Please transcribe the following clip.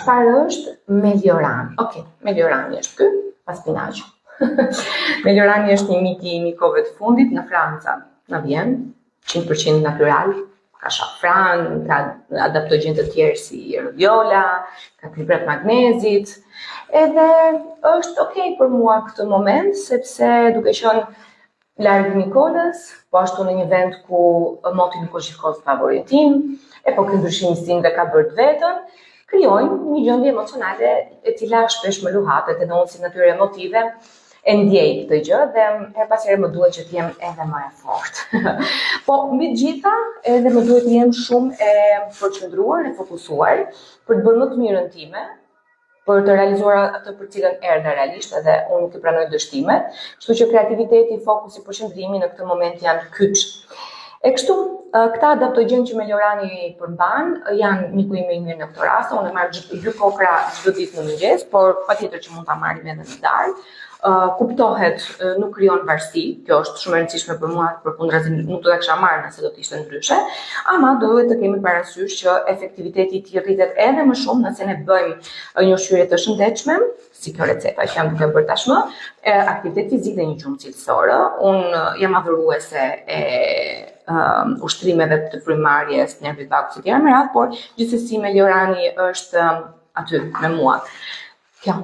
Çfarë është Meliorani? Okej, Meliorani është ky, pas spinaqi. Meliorani është një mik i mikove të fundit në Franca. Na vjen 100% natyral, ka shafran, ka adaptogjent të tjerë si rhodiola, ka kriprat magnezit. Edhe është okay për mua këtë moment, sepse duke qenë larg Nikolës, po ashtu në një vend ku moti nuk është gjithkohë favorit tim, e po ky ndryshim i sinjve ka bërë të vetën, krijojnë një gjendje emocionale e cila shpesh më luhatet, edhe unë si natyrë emotive e ndjej këtë gjë dhe her pas here më duhet që të jem edhe më e fortë. Po mbi të gjitha, edhe më duhet të jem shumë e përqendruar, e fokusuar për të bërë më të mirën time, për të realizuar atë për cilën erdha realisht, edhe unë nuk i pranoj dështimet, kështu që kreativiteti, fokusi, përqendrimi në këtë moment janë kyç. E kështu, këta adaptogjent që Meliorani përmban janë miku im i mirë në këtë rast, unë e marr 2 kokra çdo ditë në mëngjes, por patjetër që mund ta marrim edhe në darkë. Kuptohet, nuk krijon varësi, kjo është shumë e rëndësishme për mua, përkundrazi nuk do ta kisha marrë nëse do të ishte ndryshe, ama duhet të kemi parasysh që efektiviteti i tij rritet edhe më shumë nëse ne bëjmë një ushqyerje të shëndetshme, si kjo receta që jam duke bërë tashmë, aktivitet fizik dhe një gjumë cilësore. Unë jam adhuruese e ushtrimeve të frymarrjes, nervit vagut etj. Me radhë, por gjithsesi Meliorani është aty me mua. Kjo.